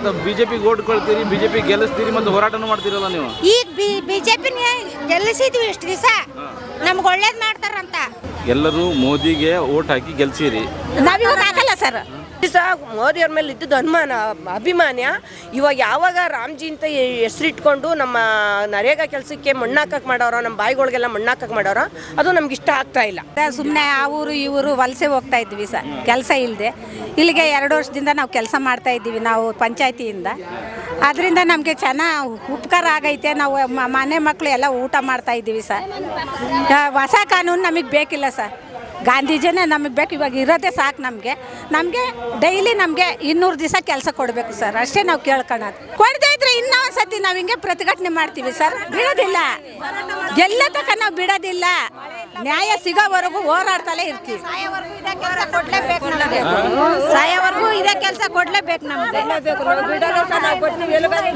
ಮತ್ತೆ BJP vote ಕೊಡ್ತೀರಿ, BJP ಗೆಲ್ಲಿಸ್ತೀರಿ, ಮತ್ತೆ ಹೋರಾಟನೂ ಮಾಡ್ತೀರಲ್ಲ ನೀವು. ಈಗ ಬಿಜೆಪಿನ ಗೆಲ್ಲಿಸಿದ್ವಿ ಇಷ್ಟು ದಿವಸ, ನಮ್ಗೆ ಒಳ್ಳೇದು ಮಾಡ್ತಾರಂತ. ಎಲ್ಲರೂ ಮೋದಿಗೆ ಓಟ್ ಹಾಕಿ ಗೆಲ್ಸಿರಿ. ನಾವಿವಾಗ ಹಾಕಲ್ಲ ಸರ್. ಮೋದಿಯವ್ರ ಮೇಲೆ ಇದ್ದದ್ದು ಅಭಿಮಾನ ಇವಾಗ ಯಾವಾಗ ರಾಮ್ಜಿ ಅಂತ ಹೆಸರಿಟ್ಕೊಂಡು ನಮ್ಮ ನರೇಗಾ ಕೆಲಸಕ್ಕೆ ಮಣ್ಣಾಕಕ್ಕೆ ಮಾಡೋರು, ನಮ್ಮ ಬಾಯಿಗಳಿಗೆಲ್ಲ ಮಣ್ಣಾಕಕ್ಕೆ ಮಾಡೋರು, ಅದು ನಮ್ಗೆ ಇಷ್ಟ ಆಗ್ತಾ ಇಲ್ಲ. ಸುಮ್ಮನೆ ಆ ಊರು ಈ ಊರು ವಲಸೆ ಹೋಗ್ತಾ ಇದ್ವಿ ಸರ್, ಕೆಲಸ ಇಲ್ಲದೆ. ಇಲ್ಲಿಗೆ 2 ವರ್ಷದಿಂದ ನಾವು ಕೆಲಸ ಮಾಡ್ತಾ ಇದ್ದೀವಿ ನಾವು ಪಂಚಾಯತಿಯಿಂದ. ಅದರಿಂದ ನಮಗೆ ಚೆನ್ನಾಗಿ ಉಪಕಾರ ಆಗೈತೆ. ನಾವು ಮನೆ ಮಕ್ಕಳು ಎಲ್ಲ ಊಟ ಮಾಡ್ತಾ ಇದ್ದೀವಿ ಸರ್. ಹೊಸ ಕಾನೂನು ನಮಗೆ ಬೇಕಿಲ್ಲ ಸರ್, ಗಾಂಧೀಜಿನೇ ನಮಗೆ ಬೇಕು. ಇವಾಗ ಇರೋದೇ ಸಾಕು ನಮಗೆ. ಡೈಲಿ ನಮಗೆ 200 ದಿವಸ ಕೆಲಸ ಕೊಡಬೇಕು ಸರ್, ಅಷ್ಟೇ ನಾವು ಕೇಳ್ಕೊಳ್ಳೋದು. ಕೊಡದೇ ಇದ್ರೆ ಇನ್ನೊಂದು ಸತಿ ನಾವು ಹಿಂಗೆ ಪ್ರತಿಭಟನೆ ಮಾಡ್ತೀವಿ ಸರ್, ಬಿಡೋದಿಲ್ಲ. ಎಲ್ಲ ತನಕ ನಾವು ಬಿಡೋದಿಲ್ಲ, ನ್ಯಾಯ ಸಿಗೋವರೆಗೂ ಹೋರಾಡ್ತಲೇ ಇರ್ತೀವಿ. ಸಾಯೋವರೆಗೂ ಇದೇ ಕೆಲಸ ಕೊಡಲೇಬೇಕು ನಮಗೆ.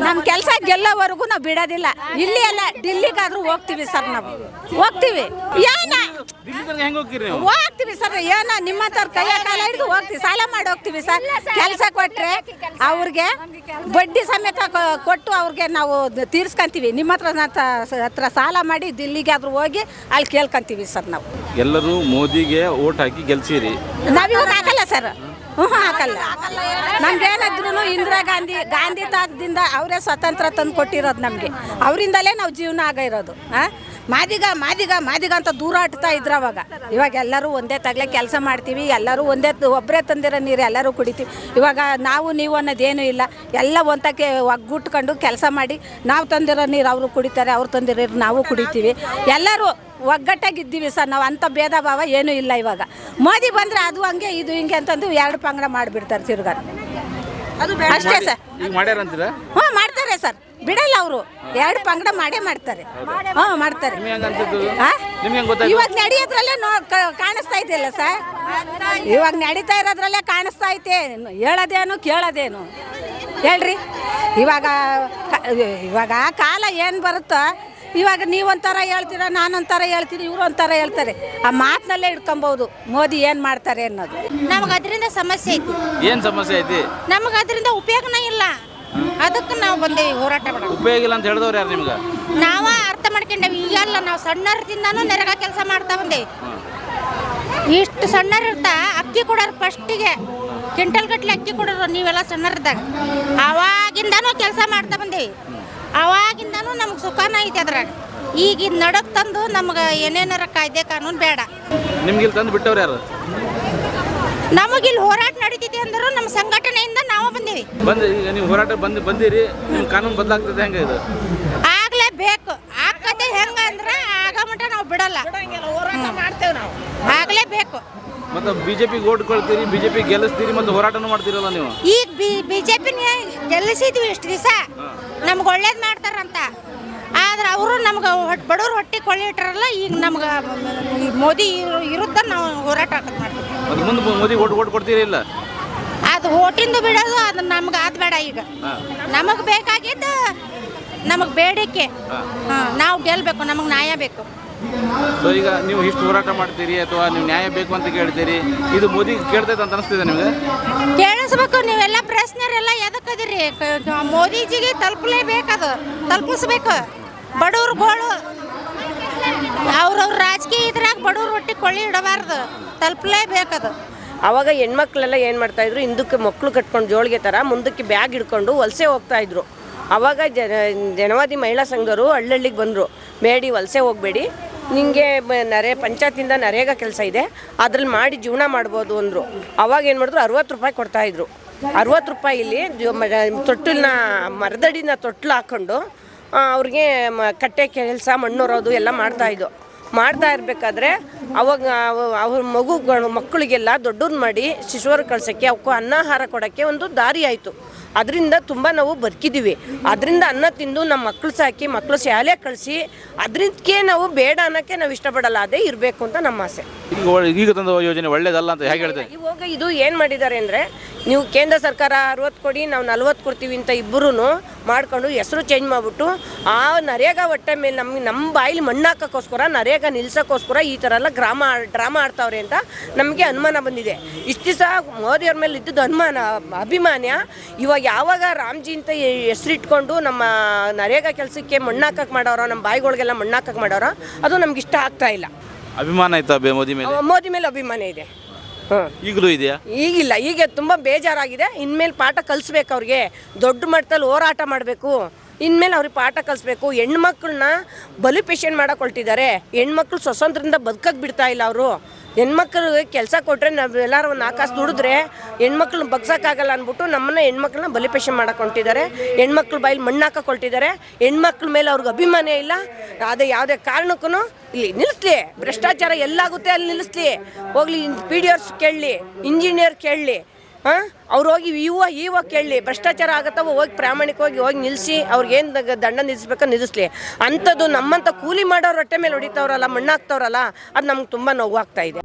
ನಮ್ಮ ಕೆಲಸ ಗೆಲ್ಲೋವರೆಗೂ ನಾವು ಬಿಡೋದಿಲ್ಲ. ಇಲ್ಲಿ ಅಲ್ಲ, ಡಿಲ್ಲಿಗಾದ್ರೂ ಹೋಗ್ತೀವಿ ಸರ್, ನಾವು ಹೋಗ್ತೀವಿ. ಹೋಗ್ತೀವಿ ಸರ್, ಏನೋ ನಿಮ್ಮ ಹತ್ರ ಕೈಯ ಕಾಲ ಹಿಡಿದು ಹೋಗ್ತೀವಿ, ಸಾಲ ಮಾಡಿ ಹೋಗ್ತೀವಿ ಸರ್. ಕೆಲಸ ಕೊಟ್ಟರೆ ಅವ್ರಿಗೆ ಬಡ್ಡಿ ಸಮೇತ ಕೊಟ್ಟು ಅವ್ರಿಗೆ ನಾವು ತೀರ್ಸ್ಕೊಂತೀವಿ. ನಿಮ್ಮ ಹತ್ರ ಸಾಲ ಮಾಡಿ ದಿಲ್ಲಿಗಾದ್ರೂ ಹೋಗಿ ಅಲ್ಲಿ ಕೇಳ್ಕೊಂತೀವಿ ಸರ್. ನಾವು ಎಲ್ಲರೂ ಮೋದಿಗೆ ಓಟ್ ಹಾಕಿ ಗೆಲ್ಸಿರಿ. ನಾವಿವಾಗ ಹಾಕಲ್ಲ ಸರ್, ಹಾಕಲ್ಲ. ನಮ್ಗೇನಾದ್ರೂ ಇಂದಿರಾ ಗಾಂಧಿ ತಾತದಿಂದ ಅವರೇ ಸ್ವತಂತ್ರ ತಂದು ಕೊಟ್ಟಿರೋದು ನಮಗೆ. ಅವರಿಂದಲೇ ನಾವು ಜೀವನ ಆಗಿರೋದು. ಮಾದಿಗ ಅಂತ ದೂರಾಡ್ತಾ ಇದ್ರು ಅವಾಗ. ಇವಾಗ ಎಲ್ಲರೂ ಒಂದೇ ತಗಲೆ ಕೆಲಸ ಮಾಡ್ತೀವಿ, ಎಲ್ಲರೂ ಒಬ್ಬರೇ ತಂದಿರೋ ನೀರು ಎಲ್ಲರೂ ಕುಡಿತೀವಿ. ಇವಾಗ ನೀವು ಅನ್ನೋದೇನೂ ಇಲ್ಲ, ಎಲ್ಲ ಒಂದಕ್ಕೆ ಒಗ್ಗೂಟ್ಕೊಂಡು ಕೆಲಸ ಮಾಡಿ ನಾವು ತಂದಿರೋ ನೀರು ಅವರು ಕುಡಿತಾರೆ, ಅವ್ರು ತಂದಿರೋ ನೀರು ನಾವು ಕುಡಿತೀವಿ. ಎಲ್ಲರೂ ಒಗ್ಗಟ್ಟಾಗಿದ್ದೀವಿ ಸರ್ ನಾವು. ಅಂಥ ಭೇದ ಭಾವ ಏನೂ ಇಲ್ಲ. ಇವಾಗ ಮೋದಿ ಬಂದರೆ ಅದು ಹಂಗೆ ಇದು ಹಿಂಗೆ ಅಂತಂದು 2 ಪಂಗಡ ಮಾಡಿಬಿಡ್ತಾರೆ ತಿರ್ಗಾರ, ಅಷ್ಟೇ ಸರ್. ಹ್ಞೂ ಮಾಡ್ತಾರೆ ಸರ್, ಬಿಡಲ್ಲ ಅವರು. 2 ಪಂಗಡ ಮಾಡೇ ಮಾಡ್ತಾರೆ. ಮಾಡ್ತಾರೆ. ಇವಾಗ ನಡೆಯೋದ್ರಲ್ಲೇ ಕಾಣಿಸ್ತಾ ಇದೆಯಲ್ಲ ಸರ್, ಇವಾಗ ನಡೀತಾ ಇರೋದ್ರಲ್ಲೇ ಕಾಣಿಸ್ತಾ ಐತೆ. ಹೇಳೋದೇನು ಕೇಳೋದೇನು ಹೇಳ್ರಿ. ಇವಾಗ ಕಾಲ ಏನು ಬರುತ್ತೋ, ಇವಾಗ ನೀವೊಂಥರ ಹೇಳ್ತೀರ, ನಾನೊಂಥರ ಹೇಳ್ತೀನಿ, ಇವರು ಒಂಥರ ಹೇಳ್ತಾರೆ. ಆ ಮಾತಿನಲ್ಲೇ ಇಟ್ಕೊಬೋದು ಮೋದಿ ಏನು ಮಾಡ್ತಾರೆ ಅನ್ನೋದು. ನಮಗೆ ಅದರಿಂದ ಸಮಸ್ಯೆ ಐತಿ. ಏನು ಸಮಸ್ಯೆ ಐತಿ? ನಮಗೆ ಅದರಿಂದ ಉಪಯೋಗನೇ ಇಲ್ಲ, ಅದಕ್ಕೆ ನಾವು ಬಂದೇವಿ ಹೋರಾಟ ಮಾಡೋದು. ಉಪಯೋಗ ಇಲ್ಲ ಅಂತ ಹೇಳಿದವ್ರು ಯಾರು ನಿಮ್ಗೆ? ನಾವ ಅರ್ಥ ಮಾಡ್ಕೊಂಡೇವಿ. ಈಗಲ್ಲ, ನಾವು ಸಣ್ಣರದಿಂದಾನು ನರೇಗಾ ಕೆಲಸ ಮಾಡ್ತಾ ಬಂದೇವಿ. ಇಷ್ಟು ಸಣ್ಣರಿರ್ತಾ ಅಕ್ಕಿ ಕೊಡೋರು, ಫಸ್ಟಿಗೆ ಕ್ವಿಂಟಲ್ ಗಟ್ಟಲೆ ಅಕ್ಕಿ ಕೊಡೋರು ನೀವೆಲ್ಲ ಸಣ್ಣರಿದ್ದಾಗ. ಅವಾಗಿಂದಾನು ಕೆಲಸ ಮಾಡ್ತಾ ಬಂದೇವಿ. ಅವಾಗಿಂದಾನು ನಮ್ಗೆ ಸುಖನ ಐತೆ ಅದ್ರಾಗ. ಈಗ ನಡಕ್ ತಂದು ನಮ್ಗೆ ಏನೇನಾರ ಕಾಯ್ದೆ ಕಾನೂನು ಬೇಡ. ನಿಮ್ಗೆ ಇಲ್ಲಿ ತಂದು ಬಿಟ್ಟವ್ರು ಯಾರು? ನಮಗಿಲ್ಲಿ ಹೋರಾಟ ನಡೀತಿದೆ ಅಂದರು ನಮ್ಮ ಸಂಘಟನೆಯಿಂದ ನಾವು ಬಂದೀವಿ. ಈಗ ನೀವು ಹೋರಾಟ ಬಂದಿರಿ, ನಿಮ್ಮ ಕಾನೂನು ಬದಲಾಗ್ತದೆ ಹೆಂಗೆ? ಇದು ಆಗ್ಲೇಬೇಕು. ಆಕತೆ ಹೆಂಗ ಅಂದ್ರೆ ಆಗಮಟ ನಾವು ಬಿಡಲ್ಲ, ಹೋರಾಟ ಮಾಡ್ತೇವೆ ನಾವು. ಆಗ್ಲೇಬೇಕು. ಮತ್ತೆ ಬಿಜೆಪಿ ಓಟ್ ಕೊಡ್ತೀರಿ, ಬಿಜೆಪಿ ಗೆಲ್ಲಿಸ್ತೀರಿ, ಮತ್ತೆ ಹೋರಾಟನೂ ಮಾಡ್ತೀರಲ್ಲ ನೀವು. ಈಗ ಬಿಜೆಪಿನ ಗೆಲ್ಲಿಸಿದ್ವಿ ಇಷ್ಟು ದಿವಸ, ನಮ್ಗೆ ಒಳ್ಳೇದು ಮಾಡ್ತಾರಂತ. ಆದ್ರೆ ಅವರು ನಮ್ಗೆ ಬಡವ್ರು ಹೊಟ್ಟೆ ಕೊಳ್ಳಿ ಇಟ್ಟಾರಲ್ಲ. ಈಗ ನಮ್ಗೆ ಮೋದಿ ವಿರುದ್ಧ ನಾವು ಹೋರಾಟ ಮಾಡ್ತೀವಿ. ಅದು ಮುಂದೆ ಮೋದಿ ಓಟ್ ಕೊಡ್ತೀರಿ ಇಲ್ಲ? ಅದು ಓಟಿಂದು ಬಿಡೋದು ಅದು ನಮ್ಗೆ ಅದು ಬೇಡ. ಈಗ ನಮಗೆ ಬೇಕಾಗಿದ್ದು ನಮಗೆ ಬೇಡಿಕೆ, ನಾವು ಗೆಲ್ಲಬೇಕು, ನಮಗೆ ನ್ಯಾಯ ಬೇಕು. ಸೊ ಈಗ ನೀವು ಇಷ್ಟು ಹೋರಾಟ ಮಾಡ್ತೀರಿ ಅಥವಾ ನೀವು ನ್ಯಾಯ ಬೇಕು ಅಂತ ಕೇಳ್ತೀರಿ, ಇದು ಮೋದಿ ಕೇಳ್ತೈತೆ ಅಂತ ಅನಿಸ್ತಿದೆ ನಿಮಗೆ? ಕೇಳಿಸ್ಬೇಕು. ನೀವೆಲ್ಲ ಪ್ರಶ್ನೆರೆಲ್ಲ ಎದಕ್ಕದಿರಿ? ಮೋದಿಜಿಗೆ ತಲುಪಲೇಬೇಕದು, ತಲುಪಿಸ್ಬೇಕು. ಬಡವ್ರುಗಳು ಅವ್ರವ್ರ ರಾಜಕೀಯ ಇದ್ರಾಗ ಬಡವ್ರು ಹೊಟ್ಟೆ ಕೊಳ್ಳಿ ಇಡಬಾರ್ದು, ತಲುಪಲೇಬೇಕದು. ಆವಾಗ ಹೆಣ್ಮಕ್ಳೆಲ್ಲ ಏನು ಮಾಡ್ತಾಯಿದ್ರು, ಹಿಂದಕ್ಕೆ ಮಕ್ಕಳು ಕಟ್ಕೊಂಡು ಜೋಳಿಗೆ ಥರ ಮುಂದಕ್ಕೆ ಬ್ಯಾಗ್ ಹಿಡ್ಕೊಂಡು ವಲಸೆ ಹೋಗ್ತಾಯಿದ್ರು. ಆವಾಗ ಜನವಾದಿ ಮಹಿಳಾ ಸಂಘರು ಹಳ್ಳಿಗೆ ಬಂದರು, ಬೇಡಿ ವಲಸೆ ಹೋಗಬೇಡಿ, ನಿಮಗೆ ಪಂಚಾಯತಿಂದ ನರೇಗಾ ಕೆಲಸ ಇದೆ, ಅದ್ರಲ್ಲಿ ಮಾಡಿ ಜೀವನ ಮಾಡ್ಬೋದು ಅಂದರು. ಅವಾಗ ಏನು ಮಾಡಿದ್ರು, 60 ರೂಪಾಯಿ ಕೊಡ್ತಾಯಿದ್ರು. 60 ರೂಪಾಯಿಲಿ ತೊಟ್ಟಿಲನ್ನ ಮರದಡಿನ ತೊಟ್ಲು ಹಾಕ್ಕೊಂಡು ಅವ್ರಿಗೆ ಕಟ್ಟೆ ಕೆಲಸ, ಮಣ್ಣೊರೋದು ಎಲ್ಲ ಮಾಡ್ತಾ ಇರಬೇಕಾದ್ರೆ ಅವಾಗ ಅವ್ರ ಮಕ್ಕಳಿಗೆಲ್ಲ ದೊಡ್ಡವ್ರು ಮಾಡಿ ಶಿಶುವರ್ಗ ಕಳ್ಸೋಕ್ಕೆ, ಅವಕ್ಕೂ ಅನ್ನ ಆಹಾರ ಕೊಡೋಕ್ಕೆ ಒಂದು ದಾರಿ ಆಯಿತು. ಅದರಿಂದ ತುಂಬ ನಾವು ಬದುಕಿದ್ದೀವಿ. ಅದರಿಂದ ಅನ್ನ ತಿಂದು ನಮ್ಮ ಮಕ್ಕಳು ಸಾಕಿ, ಮಕ್ಕಳು ಶಾಲೆ ಕಳಿಸಿ, ಅದಕ್ಕೆ ನಾವು ಬೇಡ ಅನ್ನೋಕ್ಕೆ ನಾವು ಇಷ್ಟಪಡಲ್ಲ. ಅದೇ ಇರಬೇಕು ಅಂತ ನಮ್ಮ ಆಸೆ. ಈಗ ತಂದ ಯೋಜನೆ ಒಳ್ಳೇದಲ್ಲ ಅಂತ ಹೇಗೆ ಹೇಳ್ತೇವೆ? ಇವಾಗ ಇದು ಏನು ಮಾಡಿದ್ದಾರೆ ಅಂದರೆ, ನೀವು ಕೇಂದ್ರ ಸರ್ಕಾರ 60 ಕೊಡಿ ನಾವು 40 ಕೊಡ್ತೀವಿ ಅಂತ ಇಬ್ಬರೂ ಮಾಡ್ಕೊಂಡು ಹೆಸರು ಚೇಂಜ್ ಮಾಡಿಬಿಟ್ಟು ಆ ನರೇಗಾ ಹೊಟ್ಟೆ ಮೇಲೆ ನಮ್ಮ ಬಾಯಲ್ಲಿ ಮಣ್ಣು ಹಾಕೋಕ್ಕೋಸ್ಕರ ನರೇಗಾ ನಿಲ್ಸೋಕ್ಕೋಸ್ಕರ ಈ ಥರ ಎಲ್ಲ ಡ್ರಾಮಾ ಆಡ್ತಾವ್ರೆ ಅಂತ ನಮಗೆ ಅನುಮಾನ ಬಂದಿದೆ. ಇಷ್ಟು ದಿವಸ ಮೋದಿಯವ್ರ ಮೇಲೆ ಇದ್ದದ್ದು ಅಭಿಮಾನ ಇವಾಗ ಯಾವಾಗ ರಾಮ್ಜಿ ಅಂತ ಹೆಸರಿಟ್ಕೊಂಡು ನಮ್ಮ ನರೇಗಾ ಕೆಲಸಕ್ಕೆ ಮಣ್ಣು ಹಾಕಕ್ಕೆ ಮಾಡೋರೋ, ನಮ್ಮ ಬಾಯಿಗಳಿಗೆಲ್ಲ ಮಣ್ಣು ಹಾಕಕ್ಕೆ ಮಾಡೋರೋ, ಅದು ನಮ್ಗೆ ಇಷ್ಟ ಆಗ್ತಾ ಇಲ್ಲ. ಅಭಿಮಾನ ಆಯ್ತಾ ಮೋದಿ ಮೇಲೆ? ಮೋದಿ ಮೇಲೆ ಅಭಿಮಾನ ಇದೆ. ಈಗಲೂ ಇದೆಯಾ? ಈಗಿಲ್ಲ, ಈಗ ತುಂಬ ಬೇಜಾರಾಗಿದೆ. ಇನ್ಮೇಲೆ ಪಾಠ ಕಲಿಸ್ಬೇಕು ಅವ್ರಿಗೆ, ದೊಡ್ಡ ಮಟ್ಟದಲ್ಲಿ ಹೋರಾಟ ಮಾಡಬೇಕು. ಇನ್ಮೇಲೆ ಅವ್ರಿಗೆ ಪಾಠ ಕಲಿಸ್ಬೇಕು. ಹೆಣ್ಮಕ್ಳನ್ನ ಬಲಿಪೇಷನ್ ಮಾಡಕ್ಕೆ ಹೊರಟಿದ್ದಾರೆ. ಹೆಣ್ಮಕ್ಳು ಸ್ವತಂತ್ರದಿಂದ ಬದುಕಕ್ಕೆ ಬಿಡ್ತಾ ಇಲ್ಲ ಅವರು. ಹೆಣ್ಮಕ್ಳಿಗೆ ಕೆಲಸ ಕೊಟ್ಟರೆ ನಾವೆಲ್ಲರೂ ಒಂದು ಆಕಾಶ ದುಡಿದ್ರೆ ಹೆಣ್ಮಕ್ಳನ್ನ ಬಗ್ಸೋಕ್ಕಾಗಲ್ಲ ಅಂದ್ಬಿಟ್ಟು ನಮ್ಮನ್ನ ಹೆಣ್ಮಕ್ಳನ್ನ ಬಲಿಪೇಷನ್ ಮಾಡಕ್ಕೆ ಹೊರಟಿದ್ದಾರೆ. ಹೆಣ್ಮಕ್ಳು ಬಾಯಲ್ಲಿ ಮಣ್ಣು ಹಾಕಕ್ಕೆ ಹೊರಟಿದ್ದಾರೆ. ಹೆಣ್ಮಕ್ಳ ಮೇಲೆ ಅವ್ರಿಗೆ ಅಭಿಮಾನ ಇಲ್ಲ. ಅದೇ ಯಾವುದೇ ಕಾರಣಕ್ಕೂ ಇಲ್ಲಿ ನಿಲ್ಲಿಸ್ಲಿ, ಭ್ರಷ್ಟಾಚಾರ ಎಲ್ಲಾಗುತ್ತೆ ಅಲ್ಲಿ ನಿಲ್ಲಿಸ್ಲಿ. ಹೋಗ್ಲಿ PDOs ಕೇಳಲಿ, ಇಂಜಿನಿಯರ್ ಕೇಳಲಿ, ಅವ್ರು ಹೋಗಿ ಇವಾಗ ಕೇಳಲಿ, ಭ್ರಷ್ಟಾಚಾರ ಆಗತ್ತವ ಹೋಗಿ ಪ್ರಾಮಾಣಿಕವಾಗಿ ಹೋಗಿ ನಿಲ್ಲಿಸಿ ಅವ್ರಿಗೇನು ದಂಡ ನಿಲ್ಲಿಸ್ಬೇಕೋ ನಿಲ್ಲಿಸ್ಲಿ. ಅಂಥದ್ದು ನಮ್ಮಂಥ ಕೂಲಿ ಮಾಡೋರು ಹೊಟ್ಟೆ ಮೇಲೆ ಹೊಡಿತಾವ್ರಲ್ಲ, ಮಣ್ಣು ಹಾಕ್ತಾವ್ರಲ್ಲ, ಅದು ನಮ್ಗೆ ತುಂಬ ನೋವಾಗ್ತಾ ಇದೆ.